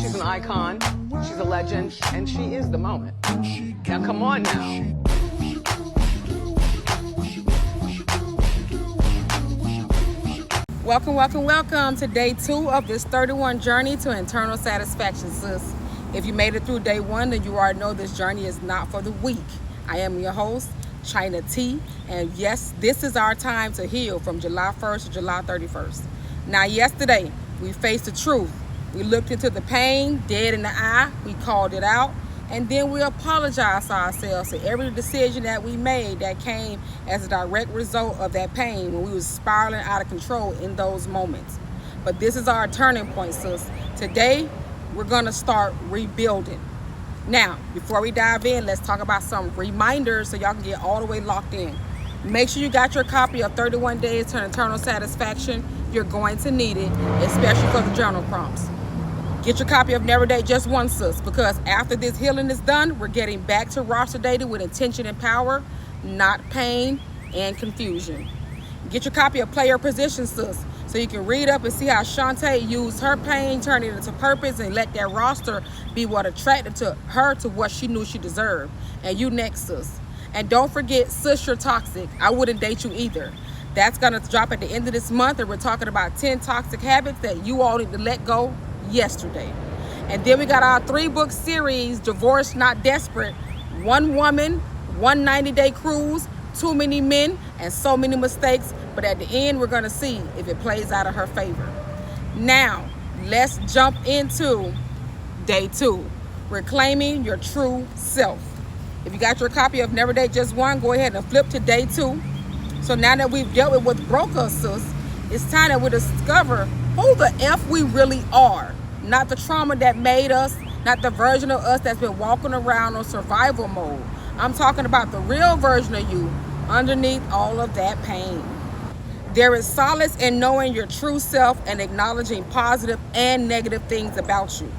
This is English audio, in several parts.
She's an icon, she's a legend, and she is the moment. Now come on now. Welcome to day 2 of this 31 journey to internal satisfaction, sis. If you made it through day 1, then you already know this journey is not for the weak. I am your host, China T, and yes, this is our time to heal from July 1st to July 31st. Now, yesterday, we faced the truth. We looked into the pain, dead in the eye, we called it out, and then we apologized to ourselves for every decision that we made that came as a direct result of that pain when we was spiraling out of control in those moments. But this is our turning point, sis. Today, we're gonna start rebuilding. Now, before we dive in, let's talk about some reminders so y'all can get all the way locked in. Make sure you got your copy of 31 Days to Internal Satisfaction. You're going to need it, especially for the journal prompts. Get your copy of Never Date Just One, sis, because after this healing is done, we're getting back to roster dating with intention and power, not pain and confusion. Get your copy of Play Your Position, sis, so you can read up and see how Shantae used her pain, turned it into purpose, and let that roster be what attracted to her to what she knew she deserved. And you next, sis. And don't forget, sis, you're toxic. I wouldn't date you either. That's gonna drop at the end of this month, and we're talking about 10 toxic habits that you all need to let go yesterday. And then we got our 3-book series, Divorced Not Desperate, One Woman, 190-Day Cruise, Too Many Men, and So Many Mistakes. But at the end, we're going to see if it plays out of her favor. Now, let's jump into day 2, reclaiming your true self. If you got your copy of Never Date Just One, go ahead and flip to day 2. So now that we've dealt with what broke us, sis, it's time that we discover who the F we really are. Not the trauma that made us, not the version of us that's been walking around on survival mode. I'm talking about the real version of you underneath all of that pain. There is solace in knowing your true self and acknowledging positive and negative things about you.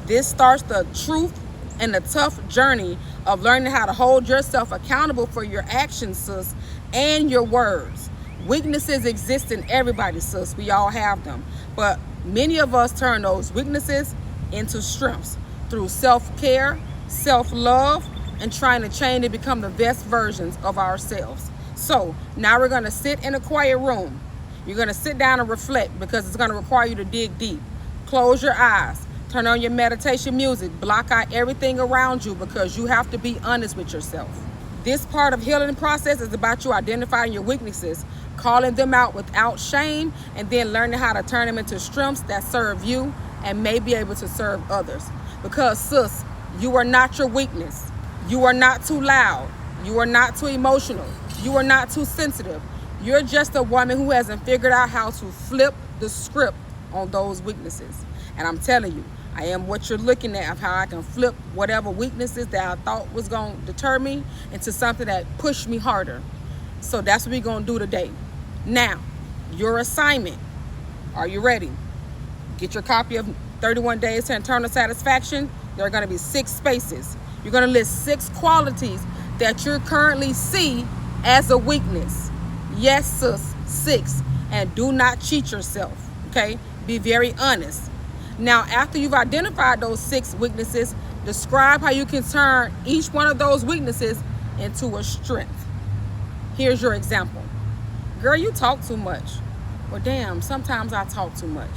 This starts the truth and the tough journey of learning how to hold yourself accountable for your actions, sis, and your words. Weaknesses exist in everybody, sis. We all have them. But many of us turn those weaknesses into strengths through self-care, self-love, and trying to change and become the best versions of ourselves. So now we're going to sit in a quiet room. You're going to sit down and reflect because it's going to require you to dig deep. Close your eyes. Turn on your meditation music. Block out everything around you because you have to be honest with yourself. This part of healing process is about you identifying your weaknesses, calling them out without shame, and then learning how to turn them into strengths that serve you and may be able to serve others. Because, sis, you are not your weakness. You are not too loud. You are not too emotional. You are not too sensitive. You're just a woman who hasn't figured out how to flip the script on those weaknesses. And I'm telling you, I am what you're looking at of how I can flip whatever weaknesses that I thought was going to deter me into something that pushed me harder. So that's what we're going to do today. Now, your assignment. Are you ready? Get your copy of 31 Days to Internal Satisfaction. There are going to be 6 spaces. You're going to list 6 qualities that you currently see as a weakness. Yes, sis, 6. And do not cheat yourself, okay? Be very honest. Now, after you've identified those 6 weaknesses, describe how you can turn each one of those weaknesses into a strength. Here's your example. Girl, you talk too much. Well, damn, sometimes I talk too much.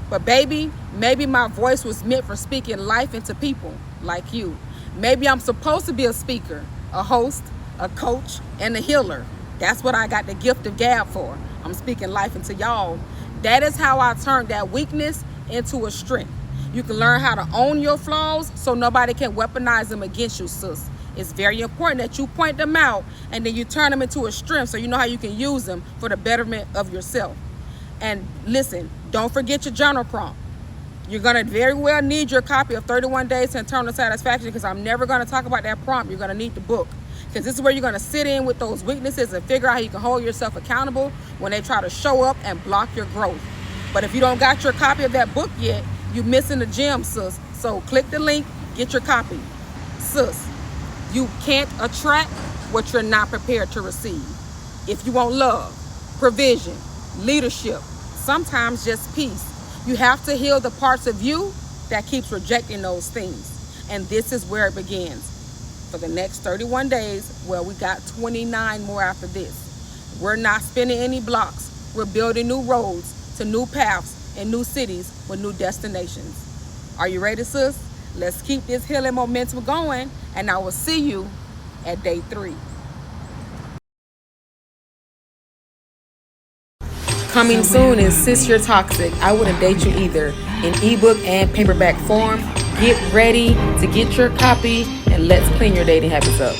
But baby, maybe my voice was meant for speaking life into people like you. Maybe I'm supposed to be a speaker, a host, a coach, and a healer. That's what I got the gift of gab for. I'm speaking life into y'all. That is how I turned that weakness into a strength. You can learn how to own your flaws so nobody can weaponize them against you, sis. It's very important that you point them out and then you turn them into a strength so you know how you can use them for the betterment of yourself. And listen, don't forget your journal prompt. You're going to very well need your copy of 31 Days to Internal Satisfaction because I'm never going to talk about that prompt. You're going to need the book because this is where you're going to sit in with those weaknesses and figure out how you can hold yourself accountable when they try to show up and block your growth. But if you don't got your copy of that book yet, you're missing the gem, sis. So click the link, get your copy. Sis, you can't attract what you're not prepared to receive. If you want love, provision, leadership, sometimes just peace, you have to heal the parts of you that keeps rejecting those things. And this is where it begins. For the next 31 days, well, we got 29 more after this. We're not spinning any blocks. We're building new roads to new paths and new cities with new destinations. Are you ready, sis? Let's keep this healing momentum going, and I will see you at day 3. Coming soon is Sis You're Toxic. I wouldn't date you either, in ebook and paperback form. Get ready to get your copy, and let's clean your dating habits up.